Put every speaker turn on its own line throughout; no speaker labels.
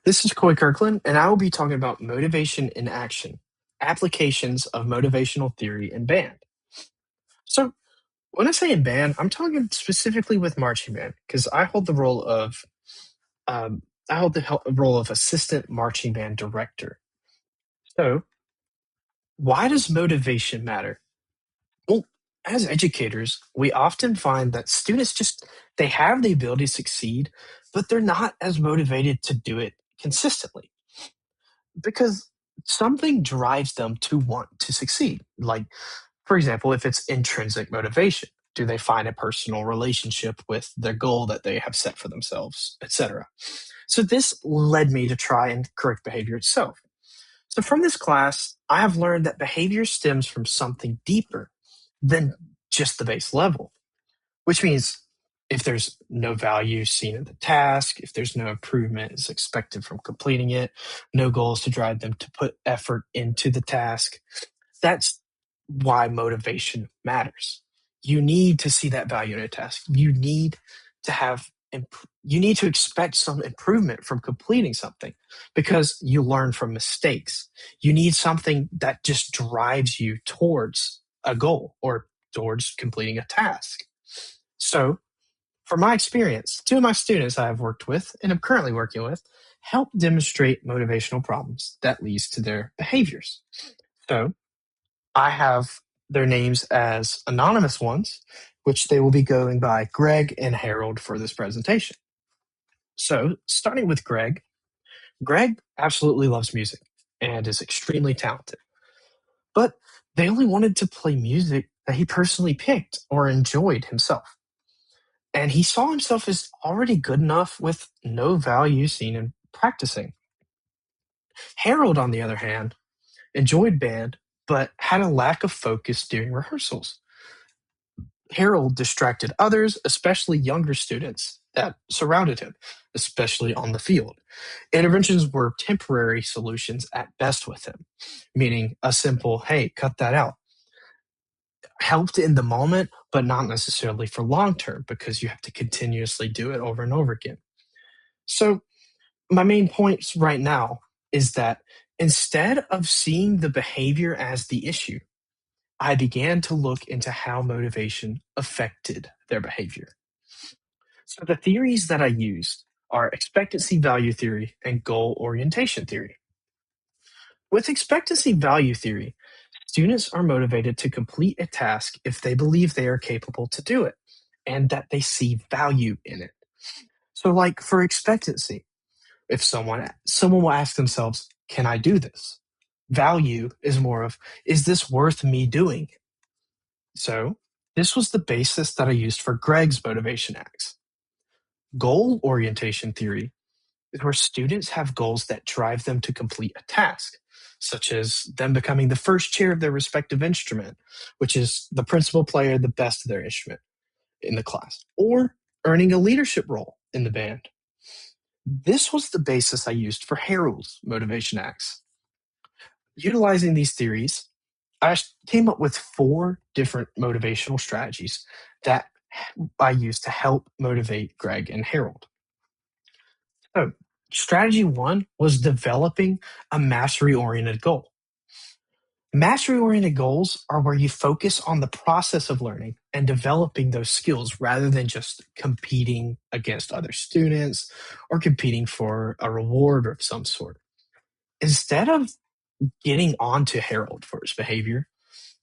This is Coy Kirkland, and I will be talking about motivation in action, applications of motivational theory in band. So, when I say in band, I'm talking specifically with marching band because um, I hold the role of assistant marching band director. So, why does motivation matter? Well, as educators, we often find that students just they have the ability to succeed, but they're not as motivated to do it consistently. Because something drives them to want to succeed. Like, for example, if it's intrinsic motivation, do they find a personal relationship with their goal that they have set for themselves, etc. So this led me to try and correct behavior itself. So from this class, I have learned that behavior stems from something deeper than just the base level, which means if there's no value seen in the task, if there's no improvement is expected from completing it, no goals to drive them to put effort into the task, that's why motivation matters. You need to see that value in a task. To have you need to expect some improvement from completing something because you learn from mistakes. You need something that just drives you towards a goal or towards completing a task. So, from my experience, two of my students I have worked with and am currently working with help demonstrate motivational problems that leads to their behaviors. So, I have their names as anonymous ones, which they will be going by Greg and Harold for this presentation. So, starting with Greg, Greg absolutely loves music and is extremely talented, but they only wanted to play music that he personally picked or enjoyed himself. And he saw himself as already good enough with no value seen in practicing. Harold, on the other hand, enjoyed band but had a lack of focus during rehearsals. Harold distracted others, especially younger students that surrounded him, especially on the field. Interventions were temporary solutions at best with him, meaning a simple, hey, cut that out, helped in the moment, but not necessarily for long term because you have to continuously do it over and over again. So, my main points right now is that instead of seeing the behavior as the issue, I began to look into how motivation affected their behavior. So the theories that I used are expectancy value theory and goal orientation theory. With expectancy value theory, students are motivated to complete a task if they believe they are capable to do it and that they see value in it. So like for expectancy, if someone will ask themselves, can I do this? Value is more of, is this worth me doing? So this was the basis that I used for Greg's motivation acts. Goal orientation theory is where students have goals that drive them to complete a task, such as them becoming the first chair of their respective instrument, which is the principal player, the best of their instrument in the class, or earning a leadership role in the band. This was the basis I used for Harold's motivation acts. Utilizing these theories, I came up with 4 different motivational strategies that I used to help motivate Greg and Harold. So, strategy 1 was developing a mastery oriented goal. Mastery oriented goals are where you focus on the process of learning and developing those skills rather than just competing against other students or competing for a reward of some sort. Instead of getting on to Harold for his behavior,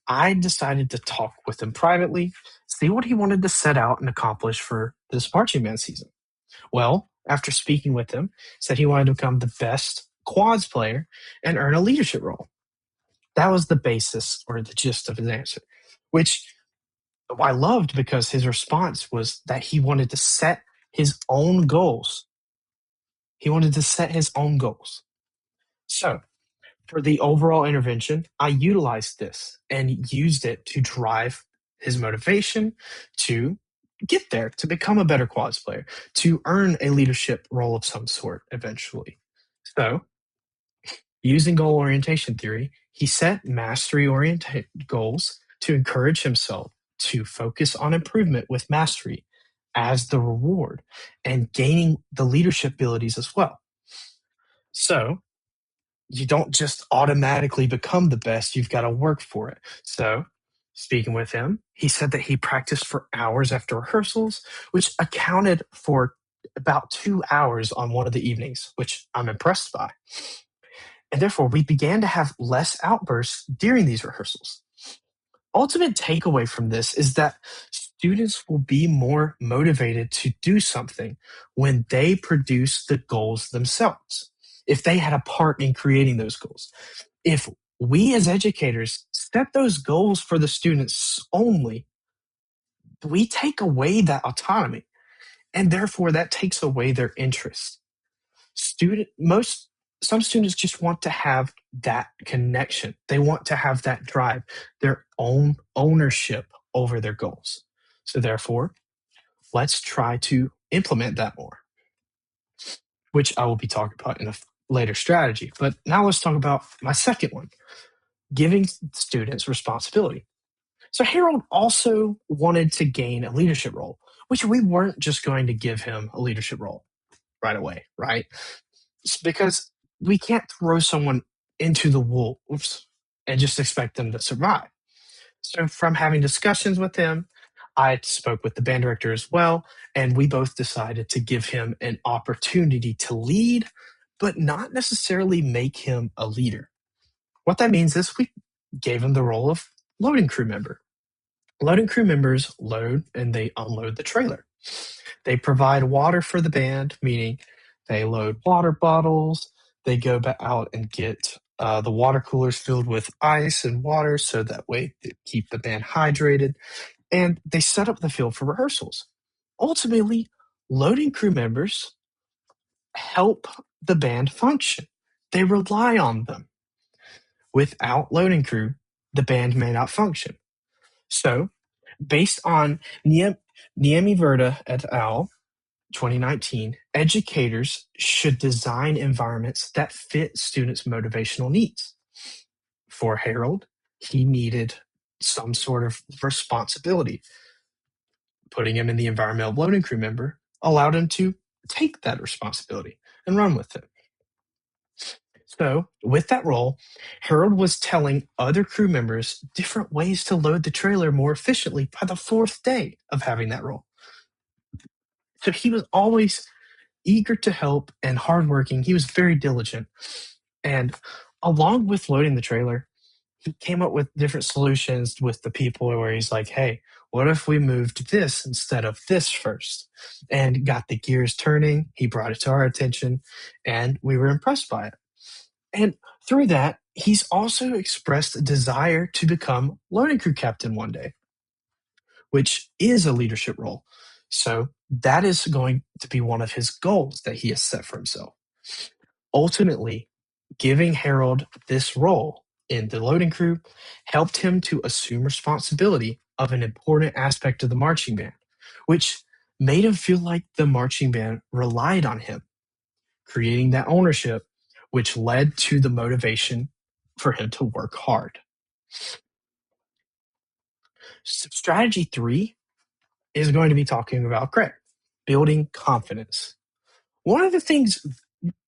I decided to talk with him privately, see what he wanted to set out and accomplish for this marching band season. Well, after speaking with him, said he wanted to become the best quads player and earn a leadership role. That was the basis or the gist of his answer, which I loved because his response was that he wanted to set his own goals. He wanted to set his own goals. So, for the overall intervention, I utilized this and used it to drive his motivation to get there, to become a better quads player, to earn a leadership role of some sort eventually. So, using goal orientation theory, he set mastery oriented goals to encourage himself to focus on improvement with mastery as the reward and gaining the leadership abilities as well. So you don't just automatically become the best, you've got to work for it. So, speaking with him, he said that he practiced for hours after rehearsals, which accounted for about 2 hours on one of the evenings, which I'm impressed by. And therefore, we began to have less outbursts during these rehearsals. Ultimate takeaway from this is that students will be more motivated to do something when they produce the goals themselves, if they had a part in creating those goals. If we as educators set those goals for the students only, we take away that autonomy, and therefore that takes away their interest. Some students just want to have that connection. They want to have that drive, their own ownership over their goals. So therefore, let's try to implement that more, which I will be talking about in a later strategy. But now let's talk about my second one, giving students responsibility. So Harold also wanted to gain a leadership role, which we weren't just going to give him a leadership role right away, right? Because we can't throw someone into the wolves and just expect them to survive. So, from having discussions with him, I spoke with the band director as well, and we both decided to give him an opportunity to lead, but not necessarily make him a leader. What that means is we gave him the role of loading crew member. Loading crew members load and they unload the trailer. They provide water for the band, meaning they load water bottles. They go back out and get the water coolers filled with ice and water so that way they keep the band hydrated. And they set up the field for rehearsals. Ultimately, loading crew members help the band function. They rely on them. Without loading crew, the band may not function. So, based on Niemi Verda et al., 2019, educators should design environments that fit students' motivational needs. For Harold, he needed some sort of responsibility. Putting him in the environmental loading crew member allowed him to take that responsibility and run with it. So, with that role, Harold was telling other crew members different ways to load the trailer more efficiently by the fourth day of having that role. So, he was always eager to help and hardworking. He was very diligent. And along with loading the trailer, he came up with different solutions with the people where he's like, hey, what if we moved this instead of this first? And got the gears turning. He brought it to our attention, and we were impressed by it. And through that, he's also expressed a desire to become loading crew captain one day, which is a leadership role. So that is going to be one of his goals that he has set for himself. Ultimately, giving Harold this role in the loading crew helped him to assume responsibility of an important aspect of the marching band, which made him feel like the marching band relied on him, creating that ownership, which led to the motivation for him to work hard. Strategy 3 is going to be talking about Greg, building confidence. One of the things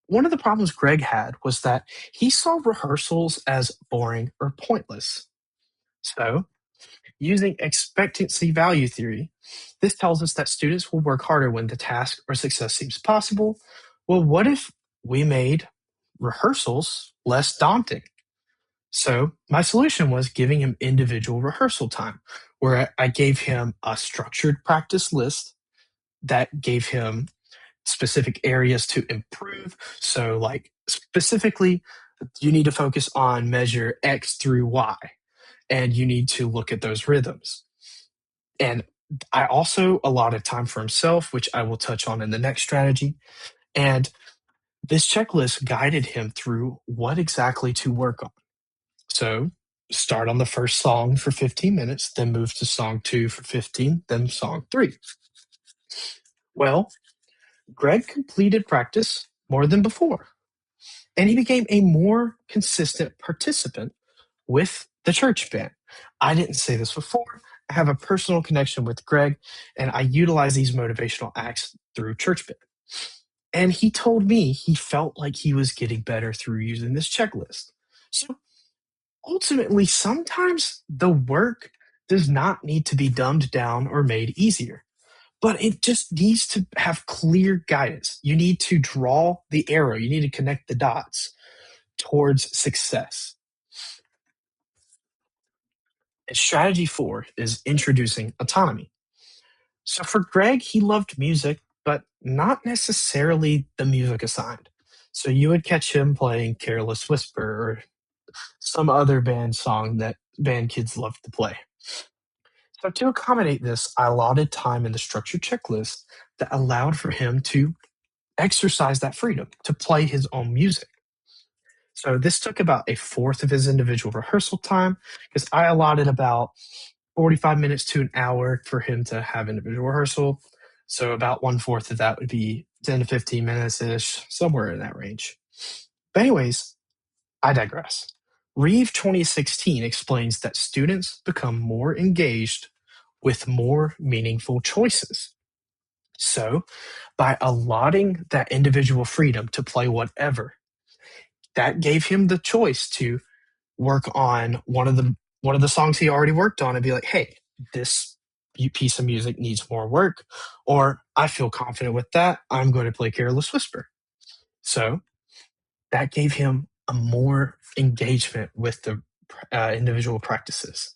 One of the problems Greg had was that he saw rehearsals as boring or pointless. So, using expectancy value theory, this tells us that students will work harder when the task or success seems possible. Well, what if we made rehearsals less daunting? So, my solution was giving him individual rehearsal time, where I gave him a structured practice list that gave him specific areas to improve. So, like specifically, you need to focus on measure X through Y, and you need to look at those rhythms. And I also allotted time for himself, which I will touch on in the next strategy. And this checklist guided him through what exactly to work on. So, start on the first song for 15 minutes, then move to song 2 for 15, then song 3. Well, Greg completed practice more than before, and he became a more consistent participant with the church band. I didn't say this before. I have a personal connection with Greg, and I utilize these motivational acts through church band. And he told me he felt like he was getting better through using this checklist. So ultimately, sometimes the work does not need to be dumbed down or made easier, but it just needs to have clear guidance. You need to draw the arrow, you need to connect the dots towards success. And strategy four is introducing autonomy. So for Greg, he loved music, but not necessarily the music assigned. So you would catch him playing Careless Whisper or some other band song that band kids love to play. So to accommodate this, I allotted time in the structured checklist that allowed for him to exercise that freedom to play his own music. So this took about a fourth of his individual rehearsal time because I allotted about 45 minutes to an hour for him to have individual rehearsal. So about one fourth of that would be 10 to 15 minutes ish, somewhere in that range. But, anyways, I digress. Reeve 2016 explains that students become more engaged with more meaningful choices. So, by allotting that individual freedom to play whatever, that gave him the choice to work on one of the songs he already worked on and be like, hey, this piece of music needs more work, or I feel confident with that. I'm going to play Careless Whisper. So that gave him a more engagement with the individual practices.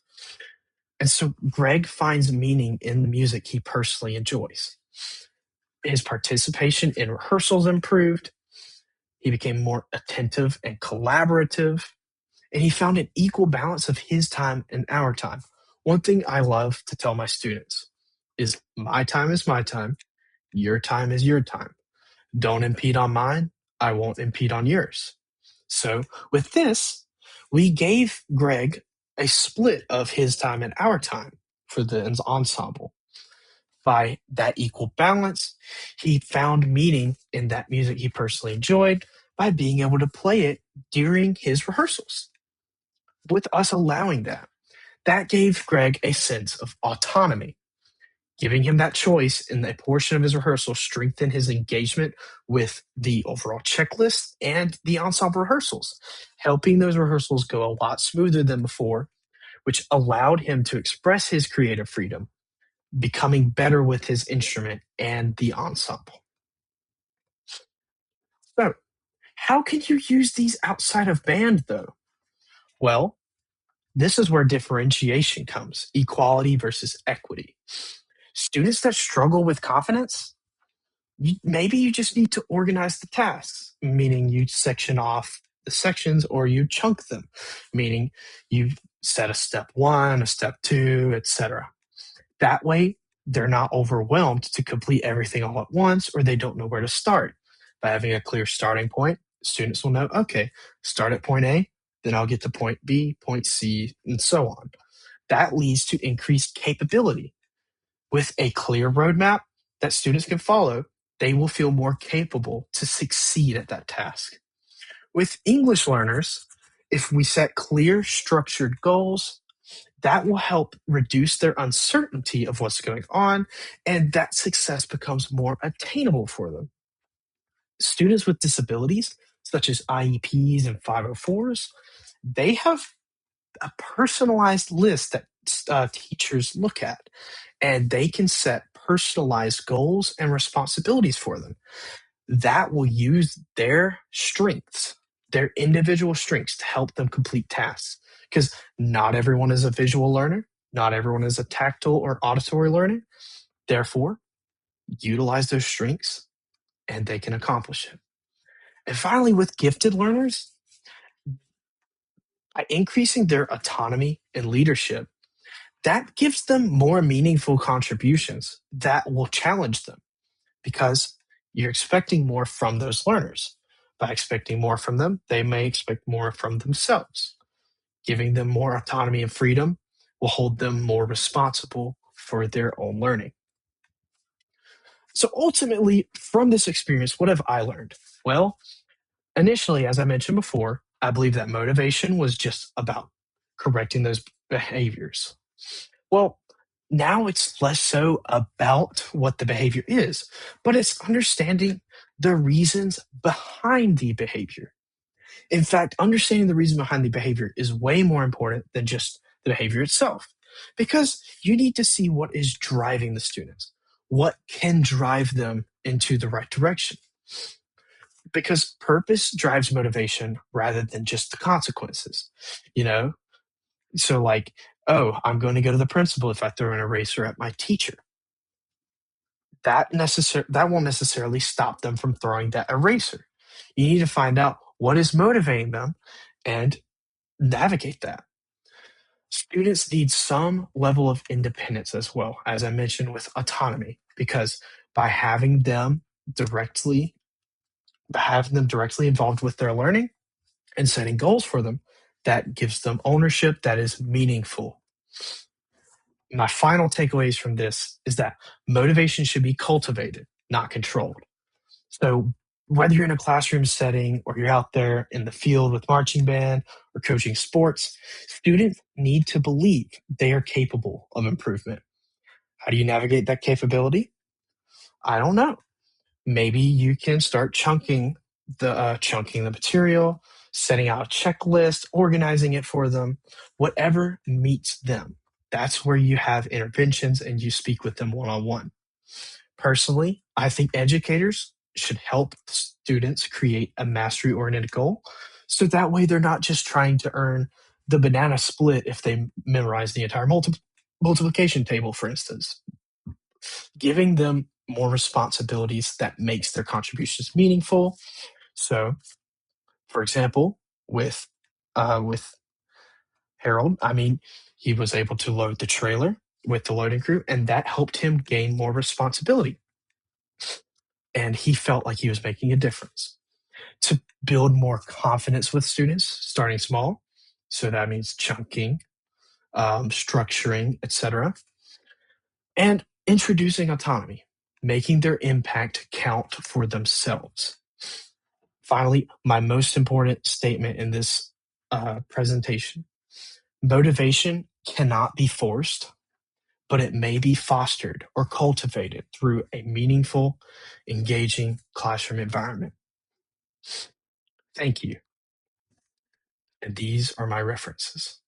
And so Greg finds meaning in the music he personally enjoys. His participation in rehearsals improved. He became more attentive and collaborative, and he found an equal balance of his time and our time. One thing I love to tell my students is my time is my time, your time is your time. Don't impede on mine, I won't impede on yours. So, with this, we gave Greg a split of his time and our time for the ensemble. By that equal balance, he found meaning in that music he personally enjoyed by being able to play it during his rehearsals. With us allowing that, that gave Greg a sense of autonomy. Giving him that choice in a portion of his rehearsal strengthened his engagement with the overall checklist and the ensemble rehearsals, helping those rehearsals go a lot smoother than before, which allowed him to express his creative freedom, becoming better with his instrument and the ensemble. So, how can you use these outside of band, though? Well, this is where differentiation comes, equality versus equity. Students that struggle with confidence, maybe you just need to organize the tasks, meaning you section off the sections or you chunk them, meaning you set a step one, a step two, etc. That way, they're not overwhelmed to complete everything all at once or they don't know where to start. By having a clear starting point, students will know, okay, start at point A, then I'll get to point B, point C, and so on. That leads to increased capability. With a clear roadmap that students can follow, they will feel more capable to succeed at that task. With English learners, if we set clear, structured goals, that will help reduce their uncertainty of what's going on, and that success becomes more attainable for them. Students with disabilities, such as IEPs and 504s, they have a personalized list that teachers look at, and they can set personalized goals and responsibilities for them. That will use their strengths, their individual strengths, to help them complete tasks. Because not everyone is a visual learner, not everyone is a tactile or auditory learner. Therefore, utilize those strengths and they can accomplish it. And finally, with gifted learners, by increasing their autonomy and leadership, that gives them more meaningful contributions that will challenge them because you're expecting more from those learners. By expecting more from them, they may expect more from themselves. Giving them more autonomy and freedom will hold them more responsible for their own learning. So ultimately, from this experience, what have I learned? Well, initially, as I mentioned before, I believe that motivation was just about correcting those behaviors. Well, now it's less so about what the behavior is, but it's understanding the reasons behind the behavior. In fact, understanding the reason behind the behavior is way more important than just the behavior itself, because you need to see what is driving the students, what can drive them into the right direction. Because purpose drives motivation rather than just the consequences. You know, so like, oh, I'm going to go to the principal if I throw an eraser at my teacher. That won't necessarily stop them from throwing that eraser. You need to find out what is motivating them and navigate that. Students need some level of independence as well, as I mentioned with autonomy, because by directly having them directly involved with their learning and setting goals for them, that gives them ownership that is meaningful. My final takeaways from this is that motivation should be cultivated, not controlled. So, whether you're in a classroom setting or you're out there in the field with marching band or coaching sports, students need to believe they are capable of improvement. How do you navigate that capability? I don't know. Maybe you can start chunking the material, setting out a checklist, organizing it for them, whatever meets them. That's where you have interventions and you speak with them one on one. Personally, I think educators should help students create a mastery oriented goal. So that way they're not just trying to earn the banana split if they memorize the entire multiplication table, for instance. Giving them more responsibilities that makes their contributions meaningful. So, for example, with Harold, I mean, he was able to load the trailer with the loading crew, and that helped him gain more responsibility. And he felt like he was making a difference. To build more confidence with students, starting small. So that means chunking, structuring, etc., and introducing autonomy, making their impact count for themselves. Finally, my most important statement in this presentation: motivation cannot be forced, but it may be fostered or cultivated through a meaningful, engaging classroom environment. Thank you. And these are my references.